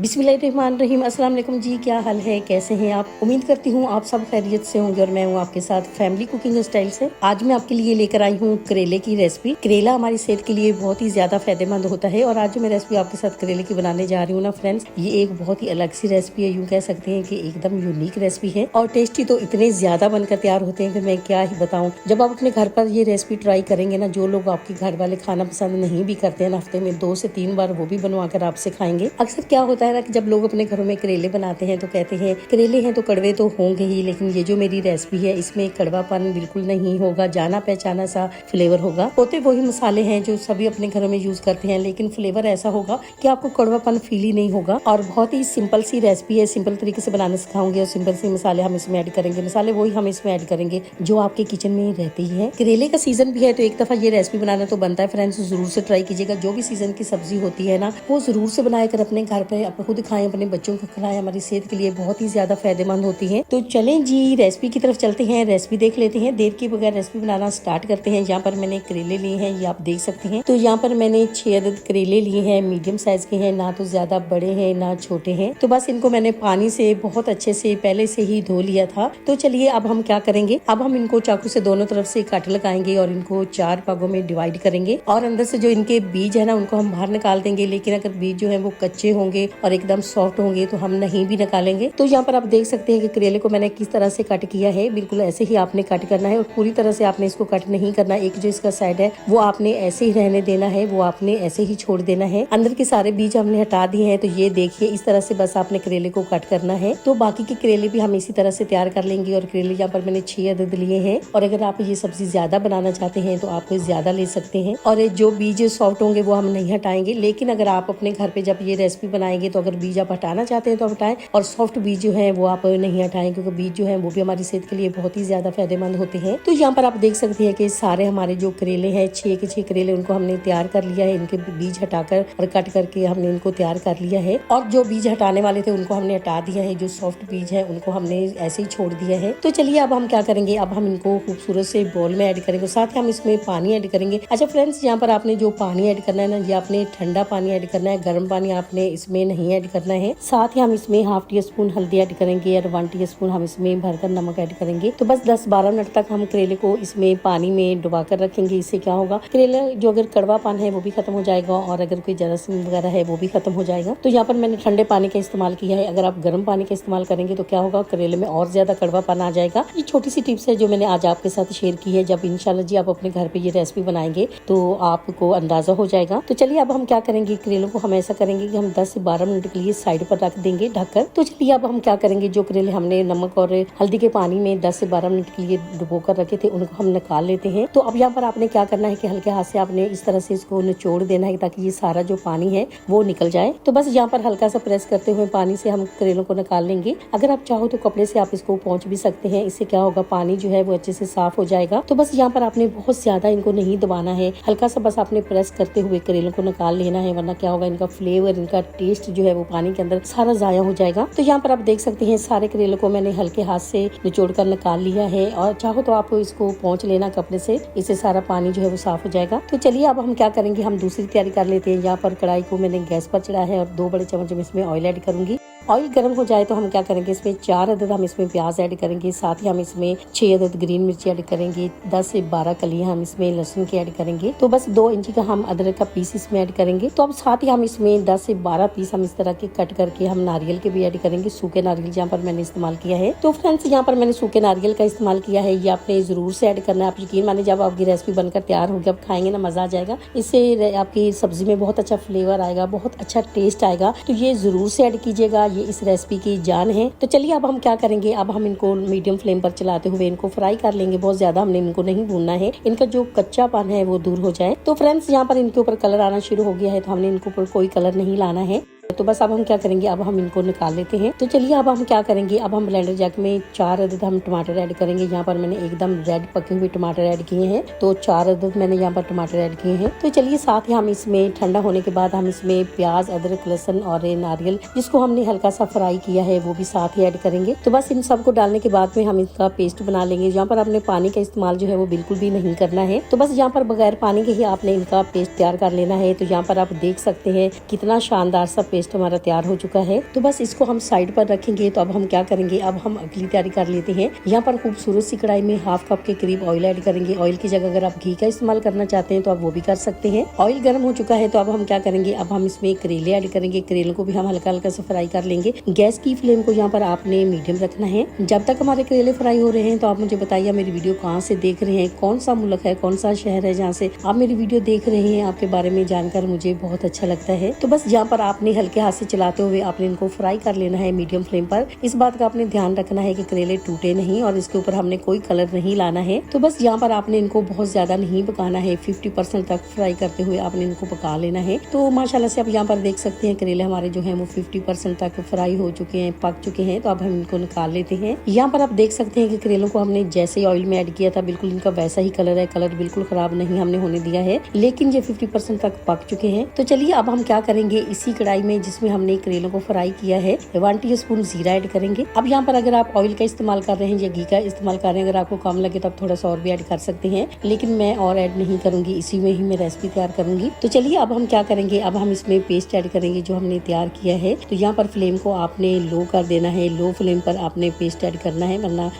बिस्मिल्लाहिर्रहमानिर्रहीम। अस्सलाम वालेकुम जी, क्या हाल है, कैसे हैं आप? उम्मीद करती हूँ आप सब खैरियत से होंगे और मैं हूँ आपके साथ फैमिली कुकिंग स्टाइल से। आज मैं आपके लिए लेकर आई हूँ करेले की रेसिपी। करेला हमारी सेहत के लिए बहुत ही ज्यादा फायदेमंद होता है और आज जो मैं रेसिपी आपके साथ करेले की बनाने जा रही हूँ ना फ्रेंड्स, ये एक बहुत ही अलग सी रेसिपी है। यूँ कह सकते हैं कि एकदम यूनिक रेसिपी है और टेस्टी तो इतने ज्यादा बनकर तैयार होते हैं कि मैं क्या ही बताऊँ। जब आप अपने घर पर ये रेसिपी ट्राई करेंगे ना, जो लोग आपके घर वाले खाना पसंद नहीं भी करते हैं, हफ्ते में 2 से 3 बार वो भी बनवा कर आपसे खाएंगे। अक्सर क्या होता है ना कि जब लोग अपने घरों में करेले बनाते हैं तो कहते हैं करेले हैं तो कड़वे तो होंगे ही, लेकिन ये जो मेरी रेसिपी है इसमें कड़वापन बिल्कुल नहीं होगा, जाना पहचाना सा फ्लेवर होगा। होते वही मसाले हैं जो सभी अपने घरों में यूज करते हैं, लेकिन फ्लेवर ऐसा होगा कि आपको कड़वापन फील ही नहीं होगा। और बहुत ही सिंपल सी रेसिपी है, सिंपल तरीके से बनाना सिखाऊंगी और सिंपल सी मसाले हम इसमें ऐड करेंगे। मसाले वही हम इसमें ऐड करेंगे जो आपके किचन में रहते ही है। करेले का सीजन भी है तो एक दफा ये रेसिपी बनाना तो बनता है फ्रेंड्स, जरूर से ट्राई कीजिएगा। जो भी सीजन की सब्जी होती है ना, वो जरूर से बनाया कर अपने घर पे आप खुद खाएं, अपने बच्चों को खिलाएं। हमारी सेहत के लिए बहुत ही ज्यादा फायदेमंद होती है। तो चलें जी रेसिपी की तरफ चलते हैं, रेसिपी देख लेते हैं। देर के बगैर रेसिपी बनाना स्टार्ट करते हैं। यहाँ पर मैंने करेले लिए हैं, ये आप देख सकते हैं। तो यहाँ पर मैंने 6 अदद करेले लिए हैं, मीडियम साइज के हैं, ना तो ज्यादा बड़े हैं ना छोटे हैं। तो बस इनको मैंने पानी से बहुत अच्छे से पहले से ही धो लिया था। तो चलिए अब हम क्या करेंगे, अब हम इनको चाकू से दोनों तरफ से कट लगाएंगे और इनको 4 भागों में डिवाइड करेंगे और अंदर से जो इनके बीज है ना उनको हम बाहर निकाल देंगे। लेकिन अगर बीज जो है वो कच्चे होंगे और एकदम सॉफ्ट होंगे तो हम नहीं भी निकालेंगे। तो यहाँ पर आप देख सकते हैं कि करेले को मैंने किस तरह से कट किया है। बिल्कुल ऐसे ही आपने कट करना है और पूरी तरह से आपने इसको कट नहीं करना। एक जो इसका साइड है वो आपने ऐसे ही रहने देना है, वो आपने ऐसे ही छोड़ देना है। अंदर के सारे बीज हमने हटा दिए हैं। तो ये देखिए इस तरह से बस आपने करेले को कट करना है। तो बाकी के करेले भी हम इसी तरह से तैयार कर लेंगे। और करेले यहाँ पर मैंने 6 अदद लिए हैं और अगर आप ये सब्जी ज्यादा बनाना चाहते हैं तो आप ज्यादा ले सकते हैं। और जो बीज सॉफ्ट होंगे वो हम नहीं हटाएंगे। लेकिन अगर आप अपने घर पे जब ये रेसिपी बनाएंगे तो अगर बीज आप हटाना चाहते हैं तो हटाएं और सॉफ्ट बीज जो है वो आप नहीं हटाएं, क्योंकि बीज जो है वो भी हमारी सेहत के लिए बहुत ही ज्यादा फायदेमंद होते हैं। तो यहाँ पर आप देख सकते हैं कि सारे हमारे जो करेले हैं 6 के 6 करेले उनको हमने तैयार कर लिया है। इनके बीज हटाकर और कट करके हमने इनको तैयार कर लिया है। और जो बीज हटाने वाले थे उनको हमने हटा दिया है। जो सॉफ्ट बीज है उनको हमने ऐसे ही छोड़ दिया है। तो चलिए अब हम क्या करेंगे, अब हम इनको खूबसूरत से बोल में ऐड करेंगे, साथ ही हम इसमें पानी ऐड करेंगे। अच्छा फ्रेंड्स, यहाँ पर आपने जो पानी ऐड करना है ना, ये आपने ठंडा पानी ऐड करना है, गर्म पानी आपने इसमें नहीं ऐड करना है। साथ ही हम इसमें ½ टीस्पून हल्दी ऐड करेंगे और 1 टीस्पून हम इसमें भरकर नमक ऐड करेंगे। तो बस 10-12 मिनट तक हम करेले को इसमें पानी में डुबा कर रखेंगे। इससे क्या होगा, करेला जो अगर कड़वापन है वो भी खत्म हो जाएगा और अगर कोई जरासीम वगैरह है वो भी खत्म हो जाएगा। तो यहाँ पर मैंने ठंडे पानी का इस्तेमाल किया है। अगर आप गर्म पानी का इस्तेमाल करेंगे तो क्या होगा, करेले में और ज्यादा कड़वापन आ जाएगा। ये छोटी सी टिप्स है जो मैंने आज आपके साथ शेयर की है। जब इंशाल्लाह जी आप अपने घर पे ये रेसिपी बनाएंगे तो आपको अंदाजा हो जाएगा। तो चलिए अब हम क्या करेंगे, करेलों को हम ऐसा करेंगे कि हम 10 से 12 मिनट के लिए साइड पर रख देंगे ढककर। तो चलिए अब हम क्या करेंगे, जो करेले हमने नमक और हल्दी के पानी में 10 से 12 मिनट के लिए डुबो कर रखे थे उनको हम निकाल लेते हैं। तो अब यहाँ पर आपने क्या करना है कि हल्के हाथ से आपने इस तरह से इसको निचोड़ देना है ताकि ये सारा जो पानी है वो निकल जाए। तो बस यहाँ पर हल्का सा प्रेस करते हुए पानी से हम करेलों को निकाल लेंगे। अगर आप चाहो तो कपड़े से आप इसको पोंछ भी सकते हैं। इससे क्या होगा, पानी जो है वो अच्छे से साफ हो जाएगा। तो बस यहाँ पर आपने बहुत ज्यादा इनको नहीं दबाना है, हल्का सा बस आपने प्रेस करते हुए करेलों को निकाल लेना है, वरना क्या होगा, इनका फ्लेवर, इनका टेस्ट जो है वो पानी के अंदर सारा जाया हो जाएगा। तो यहाँ पर आप देख सकते हैं सारे करेलों को मैंने हल्के हाथ से निचोड़ कर निकाल लिया है और चाहो तो आप इसको पोंछ लेना कपड़े से, इससे सारा पानी जो है वो साफ हो जाएगा। तो चलिए अब हम क्या करेंगे, हम दूसरी तैयारी कर लेते हैं। यहाँ पर कढ़ाई को मैंने गैस पर चढ़ाया है और 2 बड़े चम्मच में इसमें ऑयल ऐड करूंगी। ऑयल गर्म हो जाए तो हम क्या करेंगे, इसमें 4 अदद हम इसमें प्याज ऐड करेंगे। साथ ही हम इसमें 6 अदद ग्रीन मिर्ची ऐड करेंगे। 10 से 12 कलियां हम इसमें लहसुन की ऐड करेंगे। तो बस 2 इंची का हम अदरक का पीस इसमें ऐड करेंगे। तो अब साथ ही हम इसमें 10 से 12 पीस हम इस तरह के कट करके हम नारियल के भी ऐड करेंगे। सूखे नारियल यहाँ पर मैंने इस्तेमाल किया है। तो फ्रेंड्स यहाँ पर मैंने सूखे नारियल का इस्तेमाल किया है, ये आपने जरूर से ऐड करना है। आप यकीन माने जब आपकी रेसिपी बनकर तैयार होगी, आप खाएंगे ना, मजा आ जाएगा। इससे आपकी सब्जी में बहुत अच्छा फ्लेवर आएगा, बहुत अच्छा टेस्ट आएगा। तो ये जरूर से ऐड कीजिएगा, ये इस रेसिपी की जान है। तो चलिए अब हम क्या करेंगे, अब हम इनको मीडियम फ्लेम पर चलाते हुए इनको फ्राई कर लेंगे। बहुत ज्यादा हमने इनको नहीं भूनना है, इनका जो कच्चापन है वो दूर हो जाए। तो फ्रेंड्स यहाँ पर इनके ऊपर कलर आना शुरू हो गया है, तो हमने इनके ऊपर कोई कलर नहीं लाना है। तो बस अब हम क्या करेंगे, अब हम इनको निकाल लेते हैं। तो चलिए अब हम क्या करेंगे, अब हम ब्लेंडर जग में 4 अदद हम टमाटर ऐड करेंगे। यहाँ पर मैंने एकदम रेड पके हुए टमाटर ऐड किए हैं। तो 4 अदद मैंने यहाँ पर टमाटर ऐड किए हैं। तो चलिए साथ ही हम इसमें ठंडा होने के बाद हम इसमें प्याज, अदरक, लहसुन और नारियल जिसको हमने हल्का सा फ्राई किया है वो भी साथ ही ऐड करेंगे। तो बस इन सबको डालने के बाद में हम इसका पेस्ट बना लेंगे। यहाँ पर आपने पानी का इस्तेमाल जो है वो बिल्कुल भी नहीं करना है। तो बस यहाँ पर बगैर पानी के ही आपने इनका पेस्ट तैयार कर लेना है। तो यहाँ पर आप देख सकते हैं कितना शानदार सा पेस्ट पेस्ट हमारा तैयार हो चुका है। तो बस इसको हम साइड पर रखेंगे। तो अब हम क्या करेंगे, अब हम अगली तैयारी कर लेते हैं। यहाँ पर खूबसूरत सी कढ़ाई में हाफ कप के करीब ऑयल ऐड करेंगे। ऑयल की जगह अगर आप घी का इस्तेमाल करना चाहते हैं तो आप वो भी कर सकते हैं। ऑयल गर्म हो चुका है तो अब हम क्या करेंगे, अब हम इसमें करेले ऐड करेंगे। करेलों को भी हम हल्का हल्का से फ्राई कर लेंगे। गैस की फ्लेम को यहाँ पर आपने मीडियम रखना है। जब तक हमारे करेले फ्राई हो रहे हैं तो आप मुझे बताइए मेरी वीडियो कहाँ से देख रहे हैं, कौन सा मुल्क है, कौन सा शहर है जहाँ से आप मेरी वीडियो देख रहे हैं। आपके बारे में जानकर मुझे बहुत अच्छा लगता है। तो बस यहाँ पर आपने हल्के हाथ से चलाते हुए आपने इनको फ्राई कर लेना है मीडियम फ्लेम पर। इस बात का आपने ध्यान रखना है कि करेले टूटे नहीं और इसके ऊपर हमने कोई कलर नहीं लाना है। तो बस यहाँ पर आपने इनको बहुत ज्यादा नहीं पकाना है, 50% तक फ्राई करते हुए आपने इनको पका लेना है। तो माशाल्लाह से आप यहाँ पर देख सकते हैं करेले हमारे जो है वो 50% तक फ्राई हो चुके हैं, पक चुके हैं। तो अब हम इनको निकाल लेते हैं। यहाँ पर आप देख सकते हैं कि करेलों को हमने जैसे ही ऑयल में ऐड किया था बिल्कुल इनका वैसा ही कलर है। कलर बिल्कुल खराब नहीं हमने होने दिया है, लेकिन ये 50% तक पक चुके हैं। तो चलिए अब हम क्या करेंगे, इसी कढ़ाई में जिसमें हमने करेलों को फ्राई किया है 1 टीस्पून जीरा ऐड करेंगे। अब यहाँ पर अगर आप ऑयल का इस्तेमाल कर रहे हैं या घी का इस्तेमाल कर रहे हैं, अगर आपको कम लगे तो आप थोड़ा सा और भी ऐड कर सकते हैं, लेकिन मैं और ऐड नहीं करूंगी, इसी में ही मैं रेसिपी तैयार करूंगी। तो चलिए अब हम क्या करेंगे, अब हम इसमें पेस्ट ऐड करेंगे जो हमने तैयार किया है। तो यहाँ पर फ्लेम को आपने लो कर देना है, लो फ्लेम पर आपने पेस्ट ऐड करना है, वरना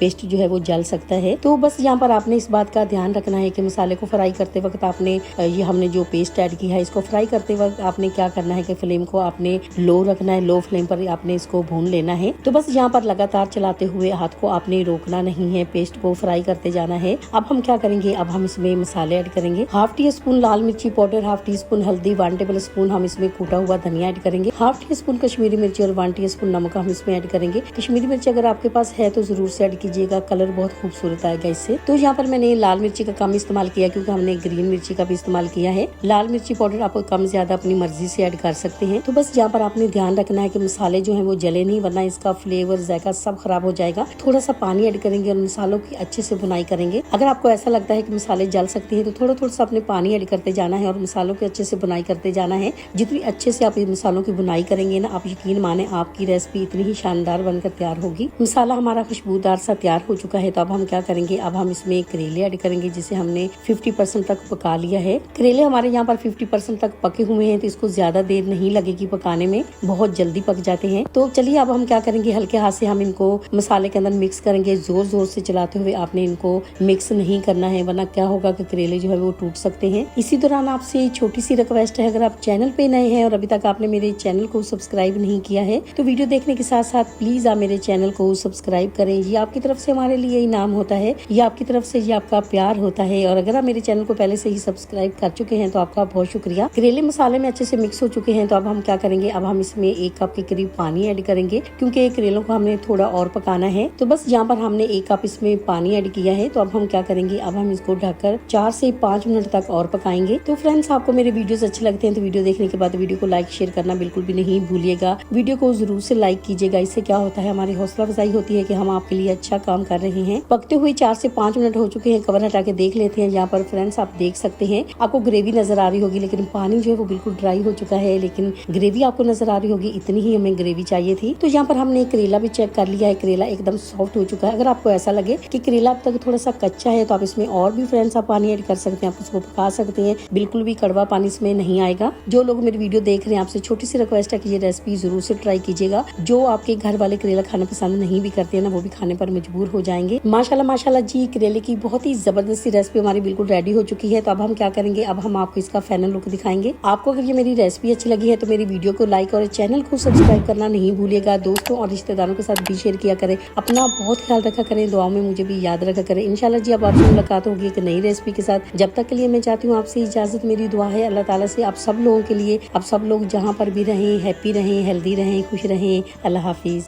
पेस्ट जो है वो जल सकता है। तो बस यहाँ पर आपने इस बात का ध्यान रखना है कि मसाले को फ्राई करते वक्त आपने ये हमने जो पेस्ट ऐड की है इसको फ्राई करते वक्त आपने क्या करना है कि फ्लेम को आपने लो रखना है, लो फ्लेम पर आपने इसको भून लेना है। तो बस यहाँ पर लगातार चलाते हुए हाथ को आपने रोकना नहीं है, पेस्ट को फ्राई करते जाना है। अब हम क्या करेंगे, अब हम इसमें मसाले ऐड करेंगे। 1/2 टीस्पून लाल मिर्ची पाउडर, 1/2 टीस्पून हल्दी, 1 टेबल स्पून हम इसमें कूटा हुआ धनिया ऐड करेंगे, 1/2 टीस्पून कश्मीरी मिर्ची और 1 टीस्पून नमक हम इसमें ऐड करेंगे। कश्मीरी मिर्ची अगर आपके पास है तो जरूर से ऐड कीजिएगा, कलर बहुत खूबसूरत आएगा इससे। तो यहाँ पर मैंने लाल मिर्ची का कम इस्तेमाल किया क्योंकि हमने ग्रीन मिर्ची का भी इस्तेमाल किया है। लाल मिर्ची पाउडर आप कम ज्यादा अपनी मर्जी से ऐड कर सकते हैं। तो बस यहाँ पर आपने ध्यान रखना है कि मसाले जो है वो जले नहीं, वरना इसका फ्लेवर जायका सब खराब हो जाएगा। थोड़ा सा पानी ऐड करेंगे और मसालों की अच्छे से बुनाई करेंगे। अगर आपको ऐसा लगता है कि मसाले जल सकते हैं तो थोड़ा थोड़ा सा अपने पानी ऐड करते जाना है और मसालों की अच्छे से बुनाई करते जाना है। जितनी अच्छे से आप मसालों की बुनाई करेंगे ना, आप यकीन माने आपकी रेसिपी इतनी ही शानदार बनकर तैयार होगी। मसाला हमारा खुशबूदार सा तैयार हो चुका है। तो अब हम क्या करेंगे, अब हम इसमें करेले ऐड करेंगे जिसे हमने 50% तक पका लिया है। करेले हमारे यहाँ पर 50% तक पके हुए हैं, तो इसको ज्यादा देर नहीं लगेगी पकाने में, बहुत जल्दी पक जाते हैं। तो चलिए अब हम क्या करेंगे, हल्के हाथ से हम इनको मसाले के अंदर मिक्स करेंगे। जोर जोर से चलाते हुए आपने इनको मिक्स नहीं करना है, वरना क्या होगा कि करेले जो है वो टूट सकते हैं। इसी दौरान आपसे छोटी सी रिक्वेस्ट है, अगर आप चैनल पे नए हैं और अभी तक आपने मेरे चैनल को सब्सक्राइब नहीं किया है तो वीडियो देखने के साथ साथ प्लीज आप मेरे चैनल को सब्सक्राइब करें। ये आपकी तरफ से हमारे लिए इनाम होता है, ये आपकी तरफ से ये आपका प्यार होता है। और अगर आप मेरे चैनल को पहले से ही सब्सक्राइब कर चुके हैं तो आपका बहुत शुक्रिया। करेले मसाले में अच्छे से मिक्स हो चुके हैं। तो अब हम क्या करेंगे, अब हम इसमें 1 कप के करीब पानी ऐड करेंगे क्योंकि करेलों को हमने थोड़ा और पकाना है। तो बस यहाँ पर हमने 1 कप इसमें पानी ऐड किया है। तो अब हम क्या करेंगे, अब हम इसको ढककर 4 से 5 मिनट तक और पकाएंगे। तो फ्रेंड्स, आपको मेरे वीडियोस अच्छे लगते हैं तो वीडियो देखने के बाद वीडियो को लाइक शेयर करना बिल्कुल भी नहीं भूलिएगा। वीडियो को जरूर से लाइक कीजिएगा। इससे क्या होता है, हमारी हौसला अफजाई होती है कि हम आपके लिए अच्छा काम कर रहे हैं। पकते हुए 4 से 5 मिनट हो चुके हैं। कवर हटा के देख लेते हैं। यहाँ पर फ्रेंड्स आप देख सकते हैं, आपको ग्रेवी नजर आ रही होगी, लेकिन पानी जो है वो बिल्कुल ड्राई हो चुका है, लेकिन ग्रेवी आपको नजर आ रही होगी। इतनी ही हमें ग्रेवी चाहिए थी। तो यहाँ पर हमने करेला भी चेक कर लिया है, करेला एकदम सॉफ्ट हो चुका है। अगर आपको ऐसा लगे कि करेला अब तक थोड़ा सा कच्चा है तो आप इसमें और भी फ्रेंड्स आप पानी ऐड कर सकते हैं, आप इसको पका सकते हैं। बिल्कुल भी कड़वा पानी इसमें नहीं आएगा। जो लोग मेरी वीडियो देख रहे हैं, आपसे छोटी सी रिक्वेस्ट है कि ये रेसिपी जरूर से ट्राई कीजिएगा। जो आपके घर वाले करेला खाना पसंद नहीं भी करते हैं ना, वो भी खाने पर मजबूर हो जाएंगे। माशाल्लाह माशाल्लाह जी, करेले की बहुत ही जबरदस्त रेसिपी हमारी बिल्कुल रेडी हो चुकी है। तो अब हम क्या करेंगे, अब हम आपको इसका फाइनल लुक दिखाएंगे। आपको अगर ये मेरी रेसिपी अच्छी लगी है तो मेरी वीडियो को लाइक और चैनल को सब्सक्राइब करना नहीं भूलिएगा। दोस्तों और रिश्तेदारों के साथ भी शेयर किया करें। अपना बहुत ख्याल रखा करें, दुआओं में मुझे भी याद रखा करें। इंशाल्लाह जी अब आपसे मुलाकात होगी एक नई रेसिपी के साथ। जब तक के लिए मैं चाहती हूँ आपसे इजाजत। मेरी दुआ है अल्लाह ताला से आप सब लोगों के लिए, आप सब लोग जहाँ पर भी रहें, हैप्पी रहें, हेल्दी रहें, खुश रहें। अल्लाह हाफिज।